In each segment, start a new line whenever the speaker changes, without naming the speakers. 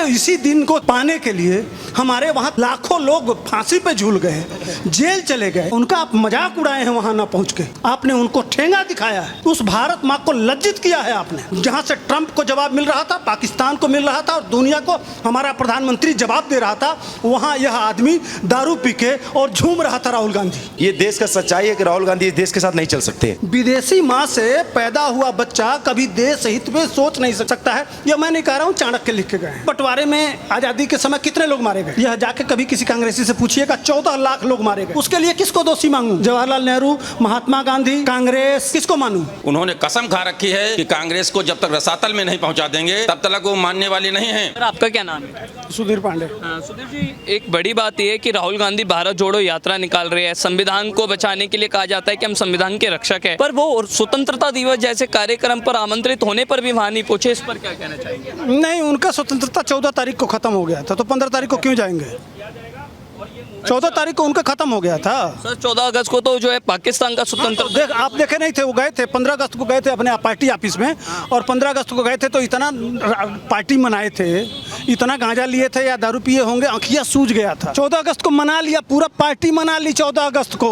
इसी दिन को पाने के लिए हमारे वहाँ लाखों लोग फांसी पे झूल गए, जेल चले गए, उनका आप मजाक उड़ाए हैं वहाँ ना पहुँच के। आपने उनको ठेंगा दिखाया है, उस भारत माँ को लज्जित किया है आपने। जहाँ से ट्रंप को जवाब मिल रहा था, पाकिस्तान को मिल रहा था और दुनिया को हमारा प्रधानमंत्री जवाब दे रहा था, वहाँ यह आदमी दारू पी के और झूम रहा था राहुल गांधी।
ये देश का सच्चाई है कि राहुल गांधी इस देश के साथ नहीं चल सकते।
विदेशी माँ से पैदा हुआ बच्चा कभी देश हित में सोच नहीं सकता है। यह मैं नहीं कह रहा हूँ, चाणक्य लिख के गए। बंटवारे में आजादी के समय कितने लोग मारे गए, यह जाके कभी किसी कांग्रेसी से पूछिएगा। 14 लाख लोग मारे गए। उसके लिए किसको दोषी मांगू? जवाहरलाल नेहरू, महात्मा गांधी, कांग्रेस, किसको मानूं?
उन्होंने कसम खा रखी है कि कांग्रेस को जब तक रसातल में नहीं पहुंचा देंगे तब तक वो मानने वाली नहीं है।
आपका क्या नाम है?
सुधीर पांडे।
सुधीर जी, एक बड़ी बात यह है कि राहुल गांधी भारत जोड़ो यात्रा निकाल रहे हैं। संविधान को बचाने के लिए कहा जाता है कि हम संविधान के रक्षक हैं, पर वो स्वतंत्रता दिवस जैसे कार्यक्रम पर आमंत्रित होने पर भी वहां नहीं पहुंचे। इस पर क्या कहना चाहिए?
नहीं, उनका स्वतंत्रता 14 तारीख को खत्म हो गया था, तो 15 तारीख को क्यों जाएंगे? 14 तारीख को उनका खत्म हो गया था
सर। 14 अगस्त को तो जो है पाकिस्तान का स्वतंत्र
आप देखे नहीं थे? वो गए थे 15 अगस्त को गए थे अपने पार्टी ऑफिस में, और 15 अगस्त को गए थे तो इतना पार्टी मनाए थे, इतना गांजा लिए थे या दारू पिए होंगे, आंखियां सूज गया था। 14 अगस्त को मना लिया, पूरा पार्टी मना ली 14 अगस्त को।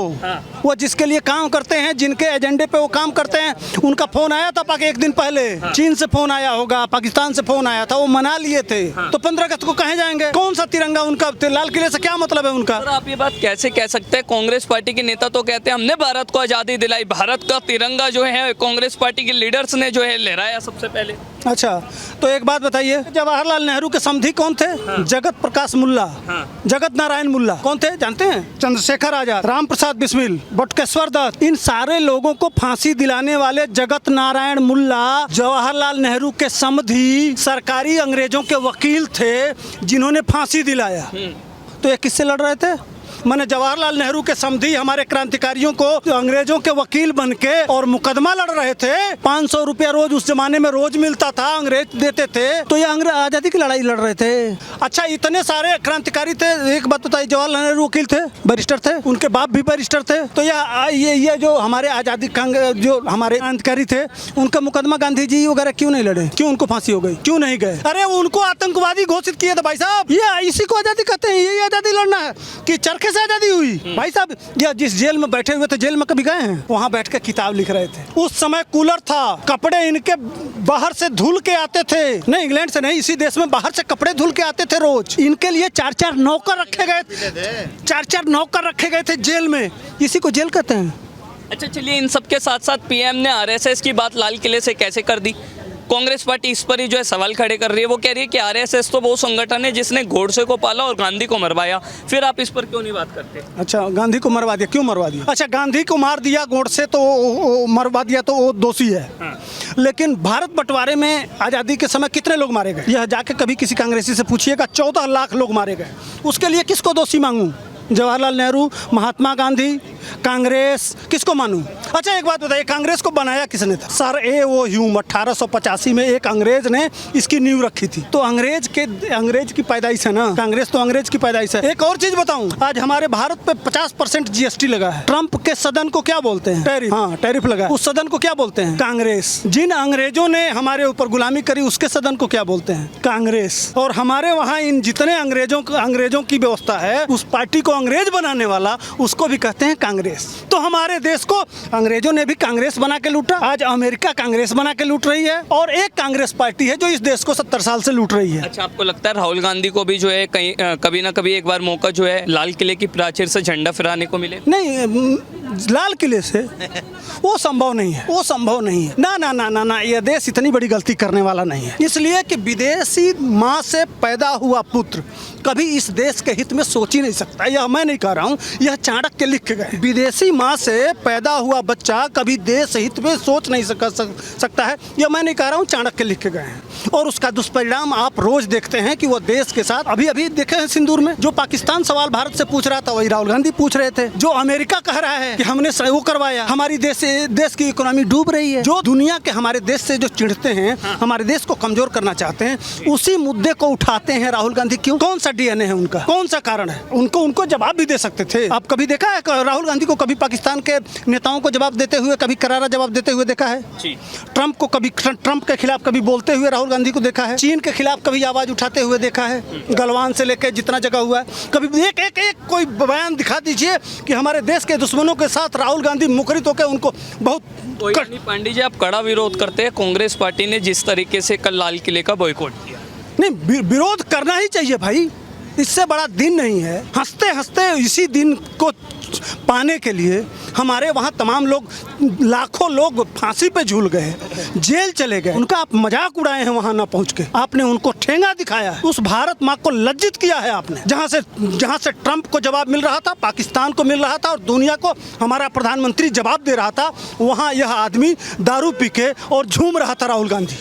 वो जिसके लिए काम करते हैं, जिनके एजेंडे पे वो काम करते हैं, उनका फोन आया था एक दिन पहले, चीन से फोन आया होगा, पाकिस्तान से फोन आया था, वो मना लिए थे। तो 15 अगस्त को कहे जाएंगे? कौन सा तिरंगा उनका? लाल किले से क्या मतलब है उनका?
सर, आप ये बात कैसे कह सकते हैं? कांग्रेस पार्टी के नेता तो कहते हैं हमने भारत को आजादी दिलाई। भारत का तिरंगा जो है कांग्रेस पार्टी के लीडर्स ने जो है लहराया सबसे पहले।
अच्छा, तो एक बात बताइए, जवाहरलाल नेहरू के समधी कौन थे? जगत प्रकाश मुल्ला, जगत नारायण मुल्ला। कौन थे जानते हैं? चंद्रशेखर आजाद, राम प्रसाद बिस्मिल, बटुकेश्वर दत्त। इन सारे लोगों को फांसी दिलाने वाले जगत नारायण मुल्ला जवाहरलाल नेहरू के समधी सरकारी अंग्रेजों के वकील थे, जिन्होंने फांसी दिलाया। तो ये किससे लड़ रहे थे? मैंने जवाहरलाल नेहरू के समधी हमारे क्रांतिकारियों को अंग्रेजों के वकील बनके और मुकदमा लड़ रहे थे। 500 रुपया रोज उस जमाने में रोज मिलता था, अंग्रेज देते थे, तो ये अंग्रेज आजादी की लड़ाई लड़ रहे थे। अच्छा, इतने सारे क्रांतिकारी थे। एक बात बताइए, जवाहरलाल नेहरू वकील थे, बैरिस्टर थे, उनके बाप भी बैरिस्टर थे। तो ये जो हमारे आजादी जो हमारे क्रांतिकारी थे, उनका मुकदमा गांधी जी वगैरह क्यों नहीं लड़े? क्यों उनको फांसी हो गई? क्यों नहीं गए? अरे उनको आतंकवादी घोषित किए थे भाई साहब। ये इसी को आजादी कहते हैं, यही आजादी लड़ना है कि चरखे से आजादी हुई। भाई साहब, या जिस जेल में बैठे हुए थे, जेल में कभी गए हैं? वहाँ बैठ के किताब लिख रहे थे। उस समय कूलर था, कपड़े इनके बाहर से धुल के आते थे। नहीं, इंग्लैंड से नहीं, इसी देश में बाहर से कपड़े धुल के आते थे रोज। इनके लिए 4-4 नौकर रखे गए, 4-4 नौकर रखे गए थे जेल में। इसी को जेल कहते हैं।
अच्छा, चलिए, इन सबके साथ साथ पीएम ने आरएसएस की बात लाल किले से कैसे कर दी? कांग्रेस पार्टी इस पर ही जो है सवाल खड़े कर रही है। वो कह रही है कि आरएसएस तो वो संगठन है जिसने गोडसे को पाला और गांधी को मरवाया। फिर आप इस पर क्यों नहीं बात करते?
अच्छा, गांधी को मरवा दिया, क्यों मरवा दिया? अच्छा, गांधी को मार दिया, गोडसे तो मरवा दिया, तो वो दोषी है। लेकिन भारत बंटवारे में आज़ादी के समय कितने लोग मारे गए, यह जाके कभी किसी कांग्रेसी से पूछिएगा। 14 लाख लोग मारे गए। उसके लिए किसको दोषी मांगू? जवाहरलाल नेहरू, महात्मा गांधी, कांग्रेस, किसको मानूं? अच्छा, एक बात बताइए, कांग्रेस को बनाया किसने था? सर वो ह्यूम 1885 में एक अंग्रेज ने इसकी नींव रखी थी। तो अंग्रेज की पैदाइश है ना, कांग्रेस तो अंग्रेज की पैदाइश है। एक और चीज बताऊं, आज हमारे भारत पे 50% जीएसटी लगा है। ट्रंप के सदन को क्या बोलते हैं? टैरिफ। हाँ, टैरिफ लगा। उस सदन को क्या बोलते हैं? कांग्रेस। जिन अंग्रेजों ने हमारे ऊपर गुलामी करी, उसके सदन को क्या बोलते हैं? कांग्रेस। और हमारे वहाँ इन जितने अंग्रेजों की व्यवस्था है, उस पार्टी को अंग्रेज बनाने वाला, उसको भी कहते हैं कांग्रेस। तो हमारे देश को अंग्रेजों ने भी कांग्रेस बना के लूटा। आज अमेरिका कांग्रेस बना के लूट रही है, और एक कांग्रेस पार्टी है जो इस देश को 70 साल से लूट रही है।
अच्छा, आपको लगता है राहुल गांधी को भी जो है कभी ना कभी एक बार मौका जो है लाल किले की प्राचीर से झंडा फहराने को मिले?
नहीं, लाल किले से वो संभव नहीं है, वो संभव नहीं है। ना ना ना ना ना, यह देश इतनी बड़ी गलती करने वाला नहीं है। इसलिए कि विदेशी माँ से पैदा हुआ पुत्र कभी इस देश के हित में सोच ही नहीं सकता। यह मैं नहीं कह रहा हूँ, यह चाणक्य लिख के गए। विदेशी माँ से पैदा हुआ बच्चा कभी देश हित में सोच नहीं सकता है। यह मैं नहीं कह रहा हूँ, चाणक्य लिख के गए हैं। और उसका दुष्परिणाम आप रोज देखते हैं कि वो देश के साथ अभी देखे हैं सिंदूर में। जो पाकिस्तान सवाल भारत से पूछ रहा था, वही राहुल गांधी पूछ रहे थे। जो अमेरिका कह रहा है कि हमने वो करवाया, हमारी देश की इकोनॉमी डूब रही है। जो दुनिया के हमारे देश से जो चिढ़ते हैं, हमारे देश को कमजोर करना चाहते हैं, उसी मुद्दे को उठाते हैं राहुल गांधी। क्यों? कौन सा डीएनए है उनका? कौन सा कारण है? उनको जवाब भी दे सकते थे। आप कभी देखा है राहुल गांधी को कभी पाकिस्तान के नेताओं को जवाब देते हुए, कभी करारा जवाब देते हुए देखा है? ट्रंप को कभी ट्रंप के खिलाफ कभी बोलते हुए राहुल गांधी को देखा है? चीन के खिलाफ कभी आवाज उठाते हुए देखा है? गलवान से लेकर जितना जगह हुआ है, कभी एक कोई बयान दिखा दीजिए कि हमारे देश के दुश्मनों के साथ राहुल गांधी मुखरित होकर उनको बहुत।
पांडे जी, आप कड़ा विरोध करते हैं कांग्रेस पार्टी ने जिस तरीके से कल लाल किले का बॉयकॉट किया।
नहीं, विरोध करना ही चाहिए भाई, इससे बड़ा दिन नहीं है। हंसते हंसते इसी दिन को पाने के लिए हमारे वहाँ तमाम लोग, लाखों लोग फांसी पे झूल गए, जेल चले गए। उनका आप मजाक उड़ाए हैं वहाँ ना पहुँच के। आपने उनको ठेंगा दिखाया है, उस भारत माँ को लज्जित किया है आपने। जहाँ से ट्रंप को जवाब मिल रहा था, पाकिस्तान को मिल रहा था और दुनिया को हमारा प्रधानमंत्री जवाब दे रहा था, वहाँ यह आदमी दारू पी के और झूम रहा था राहुल गांधी।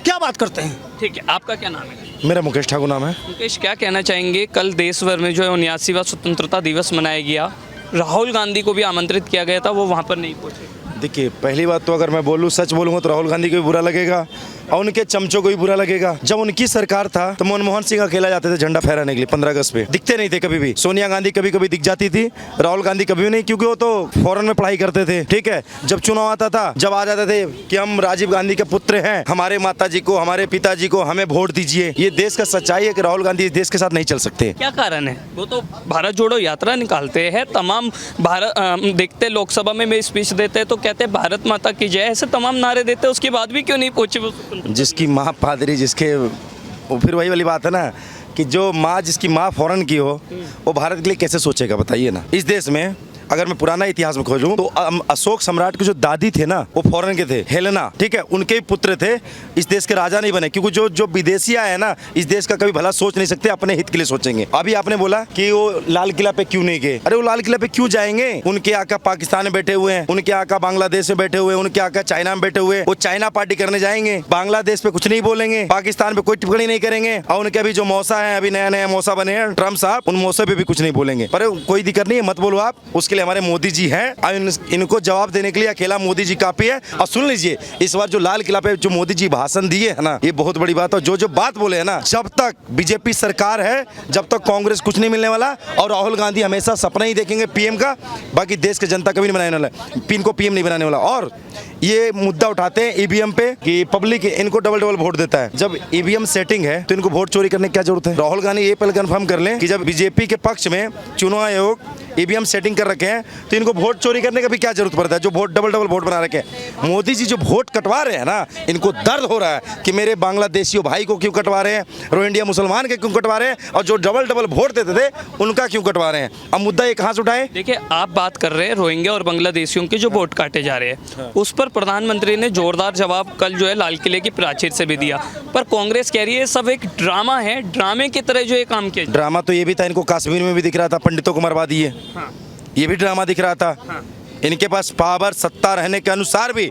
क्या बात करते हैं?
ठीक है, आपका क्या नाम है?
मेरा मुकेश ठाकुर नाम है।
मुकेश, क्या कहना चाहेंगे? कल देश भर में जो है 79वां स्वतंत्रता दिवस मनाया गया, राहुल गांधी को भी आमंत्रित किया गया था, वो वहाँ पर नहीं पहुँचे।
देखिए, पहली बात तो अगर मैं बोलूँ, सच बोलूँगा तो राहुल गांधी को भी बुरा लगेगा और उनके चमचों को भी बुरा लगेगा। जब उनकी सरकार था तो मनमोहन सिंह अकेला जाते थे झंडा फहराने के लिए 15 अगस्त पे, दिखते नहीं थे कभी भी। सोनिया गांधी कभी कभी दिख जाती थी, राहुल गांधी कभी नहीं, क्योंकि वो तो फॉरेन में पढ़ाई करते थे। ठीक है, जब चुनाव आता था, जब आ जाते थे कि हम राजीव गांधी के पुत्र हैं, हमारे माता जी को, हमारे पिताजी को हमें वोट दीजिए। ये देश का सच्चाई है कि राहुल गांधी इस देश के साथ नहीं चल सकते।
क्या कारण है? वो तो भारत जोड़ो यात्रा निकालते हैं, तमाम देखते लोकसभा में स्पीच देते हैं तो कहते हैं भारत माता की जय, ऐसे तमाम नारे देते हैं, उसके बाद भी क्यों नहीं पहुंचे वो? जिसकी
माँ पादरी, जिसके, वो फिर वही वाली बात है ना कि जो माँ, जिसकी माँ फॉरेन की हो, वो भारत के लिए कैसे सोचेगा बताइए ना। इस देश में अगर मैं पुराना इतिहास में खोजूं तो अशोक सम्राट के जो दादी थे ना, वो फॉरेन के थे, हेलेना। ठीक है, उनके पुत्र थे, इस देश के राजा नहीं बने, क्योंकि जो विदेशी आए ना, इस देश का कभी भला सोच नहीं सकते, अपने हित के लिए सोचेंगे। अभी आपने बोला कि वो लाल किला पे क्यों नहीं गए? अरे वो लाल किला पे क्यों जाएंगे? उनके आका पाकिस्तान में बैठे हुए हैं, उनके आका बांग्लादेश में बैठे हुए, उनके आका चाइना में बैठे हुए, वो चाइना पार्टी करने जाएंगे, बांग्लादेश पे कुछ नहीं बोलेंगे, पाकिस्तान पे कोई टिप्पणी नहीं करेंगे, और उनके अभी जो मौसा है, अभी नया नया मौसा बने हैं ट्रम्प साहब, उन मौसे पे भी कुछ नहीं बोलेंगे। पर कोई दिक्कत नहीं है, मत बोलो आप, उसके लिए हमारे मोदी जी हैं। इनको जवाब देने के लिए अकेला मोदी जी काफी है। और सुन लीजिए, इस बार जो लाल किला पे जो मोदी जी भाषण दिए है ना, ये बहुत बड़ी बात है। जो बात बोले है ना, जब तक बीजेपी सरकार है, जब तक कांग्रेस कुछ नहीं मिलने वाला, और राहुल गांधी हमेशा सपना ही देखेंगे पीएम का, बाकी देश की जनता कभी नहीं बनाने वाला, पिन को पीएम नहीं बनाने वाला। और ये मुद्दा उठाते हैं ईवीएम पे कि पब्लिक इनको डबल वोट देता है। जब ईवीएम सेटिंग है तो इनको वोट चोरी करने की क्या जरूरत है? राहुल गांधी ये पहले कंफर्म कर लें कि जब बीजेपी के पक्ष में चुनाव आयोग ईवीएम सेटिंग कर रखे हैं तो इनको वोट चोरी करने का भी क्या जरूरत पड़ता है? जो वोट डबल वोट बना रखे हैं, मोदी जी जो वोट कटवा रहे हैं ना, इनको दर्द हो रहा है कि मेरे बांग्लादेशियों भाई को क्यों कटवा रहे हैं, रोहिंग्या मुसलमान के क्यों कटवा रहे हैं, और जो डबल वोट देते थे उनका क्यों कटवा रहे हैं। अब मुद्दा ये कहाँ से उठाए?
देखिए, आप बात कर रहे हैं रोहिंग्या और बांग्लादेशियों के जो वोट काटे जा रहे हैं, उस पर प्रधानमंत्री ने जोरदार जवाब कल जो है लाल किले की प्राचीर से भी दिया, पर कांग्रेस कह रही है सब एक ड्रामा है, ड्रामे की तरह जो ये काम किया।
ड्रामा तो ये भी था, इनको कश्मीर में भी दिख रहा था, पंडितों को मरवा दिए, ये भी ड्रामा दिख रहा था। इनके पास पावर सत्ता रहने के अनुसार भी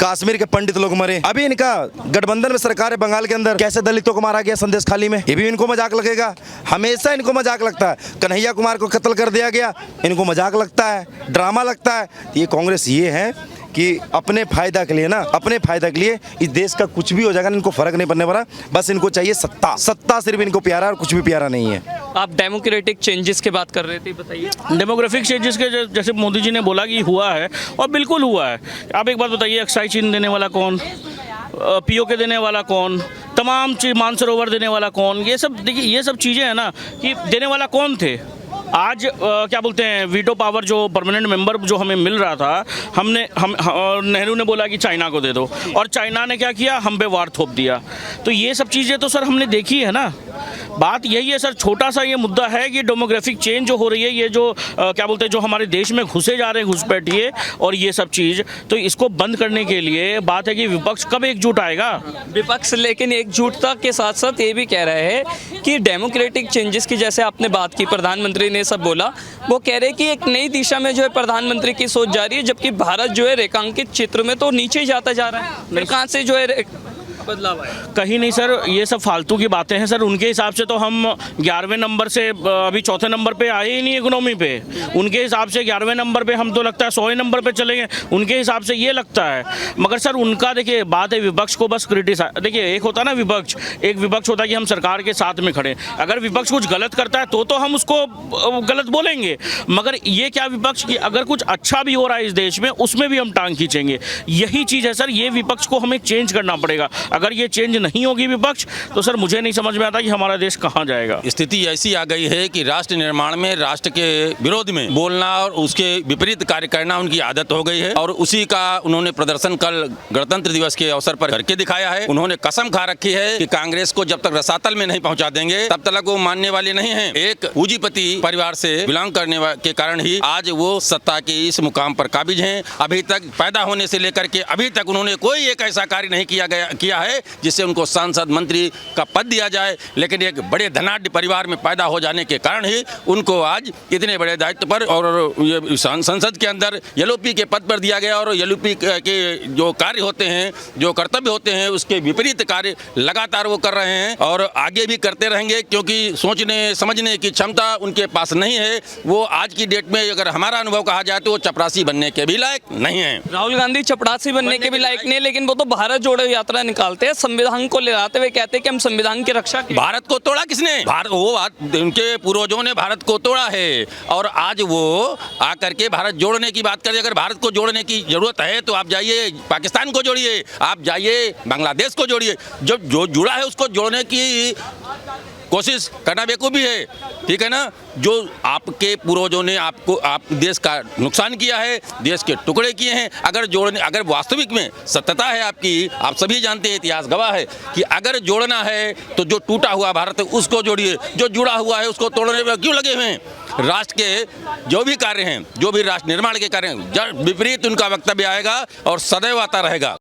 कश्मीर के पंडित लोग मरे। अभी इनका गठबंधन में सरकार है बंगाल के अंदर, कैसे दलितों को मारा गया संदेश खाली में, ये भी इनको मजाक लगेगा। हमेशा इनको मजाक लगता है। कन्हैया कुमार को कत्ल कर दिया गया, इनको मजाक लगता है, ड्रामा लगता है। ये कांग्रेस ये है कि अपने फायदा के लिए ना, अपने फायदा के लिए इस देश का कुछ भी हो जाएगा, इनको फर्क नहीं पड़ने वाला, बस इनको चाहिए सत्ता। सत्ता सिर्फ इनको प्यारा और कुछ भी प्यारा नहीं है।
आप डेमोक्रेटिक चेंजेस की बात कर रहे थे, बताइए।
डेमोग्राफिक चेंजेस के जैसे मोदी जी ने बोला कि हुआ है, और बिल्कुल हुआ है। आप एक बात बताइए, एक्साइज चीन देने वाला कौन, पीओके देने वाला कौन, तमाम चीज मानसरोवर देने वाला कौन, ये सब देखिए, ये सब चीज़ें हैं ना कि देने वाला कौन थे। आज क्या बोलते हैं, वीटो पावर जो परमानेंट मेंबर जो हमें मिल रहा था, हम नेहरू ने बोला कि चाइना को दे दो, और चाइना ने क्या किया, हम पे वार थोप दिया। तो ये सब चीज़ें तो सर हमने देखी है ना। बात यही है सर, छोटा सा ये मुद्दा है कि डेमोग्राफिक चेंज जो हो रही है, ये जो क्या बोलते हैं, जो हमारे देश में घुसे जा रहे हैं घुसपैठिए और ये सब चीज़, तो इसको बंद करने के लिए बात है कि विपक्ष कब एकजुट आएगा।
विपक्ष लेकिन एकजुटता के साथ साथ ये भी कह रहे हैं कि डेमोक्रेटिक चेंजेस की, जैसे आपने बात की, प्रधानमंत्री ने सब बोला, वो कह रहे हैं कि एक नई दिशा में जो है प्रधानमंत्री की सोच जा रही है, जबकि भारत जो है रेखांकित चित्र में तो नीचे जाता जा रहा है। कहाँ से जो है बदलाव आया?
कहीं नहीं सर, ये सब फालतू की बातें हैं सर। उनके हिसाब से तो हम 11वें नंबर से अभी 4थे नंबर पे आए ही नहीं इकोनॉमी पे। उनके हिसाब से 11वें नंबर पे हम तो लगता है 100वें नंबर पे चलेंगे, उनके हिसाब से ये लगता है। मगर सर उनका देखिए बात है विपक्ष को बस क्रिटिसाइज, देखिए एक होता है ना विपक्ष, एक विपक्ष होता है कि हम सरकार के साथ में खड़े। अगर विपक्ष कुछ गलत करता है तो हम उसको गलत बोलेंगे, मगर ये क्या विपक्ष की अगर कुछ अच्छा भी हो रहा है इस देश में उसमें भी हम टांग खींचेंगे। यही चीज़ है सर, ये विपक्ष को हमें चेंज करना पड़ेगा। अगर ये चेंज नहीं होगी विपक्ष तो सर मुझे नहीं समझ में आता कि हमारा देश कहाँ जाएगा।
स्थिति ऐसी आ गई है कि राष्ट्र निर्माण में राष्ट्र के विरोध में बोलना और उसके विपरीत कार्य करना उनकी आदत हो गई है, और उसी का उन्होंने प्रदर्शन कल गणतंत्र दिवस के अवसर पर करके दिखाया है। उन्होंने कसम खा रखी है कि कांग्रेस को जब तक रसातल में नहीं पहुंचा देंगे तब तक वो मानने वाले नहीं हैं। एक पूंजीपति परिवार से बिलोंग करने के कारण ही आज वो सत्ता के इस मुकाम पर काबिज हैं। अभी तक पैदा होने से लेकर के अभी तक उन्होंने कोई एक ऐसा कार्य नहीं किया है जिससे उनको सांसद मंत्री का पद दिया जाए, लेकिन एक बड़े धनाढ्य परिवार में पैदा हो जाने के कारण ही उनको आज इतने बड़े दायित्व पर और ये संसद के अंदर एलओपी के पद पर दिया गया, और एलओपी के जो कार्य होते हैं, जो कर्तव्य होते हैं, उसके विपरीत कार्य लगातार वो कर रहे हैं और आगे भी करते रहेंगे, क्योंकि सोचने समझने की क्षमता उनके पास नहीं है। वो आज की डेट में अगर हमारा अनुभव कहा जाए तो वो चपरासी बनने के भी लायक नहीं है।
राहुल गांधी चपरासी बनने के भी लायक नहीं है, लेकिन वो तो भारत जोड़ो यात्रा निकालते हैं, संविधान को ले आते हुए कहते हैं कि हम संविधान की रक्षा की।
भारत को तोड़ा किसने? भारत, वो बात उनके पूर्वजों ने भारत को तोड़ा है, और आज वो आकर के भारत जोड़ने की बात करें। अगर भारत को जोड़ने की जरूरत है तो आप जाइए पाकिस्तान को जोड़िए, आप जाइए बांग्लादेश को जोड़िए। जो जुड़ा है उसको जोड़ने की कोशिश करना बेवकूफ़ी है, ठीक है ना। जो आपके पूर्वजों ने आप देश का नुकसान किया है, देश के टुकड़े किए हैं, अगर वास्तविक में सत्यता है आपकी, आप सभी जानते हैं, इतिहास गवाह है कि अगर जोड़ना है तो जो टूटा हुआ भारत है उसको जोड़िए, जो जुड़ा हुआ है उसको तोड़ने में क्यों लगे हुए हैं। राष्ट्र के जो भी कार्य हैं, जो भी राष्ट्र निर्माण के कार्य हैं, विपरीत उनका वक्तव्य आएगा और सदैव आता रहेगा।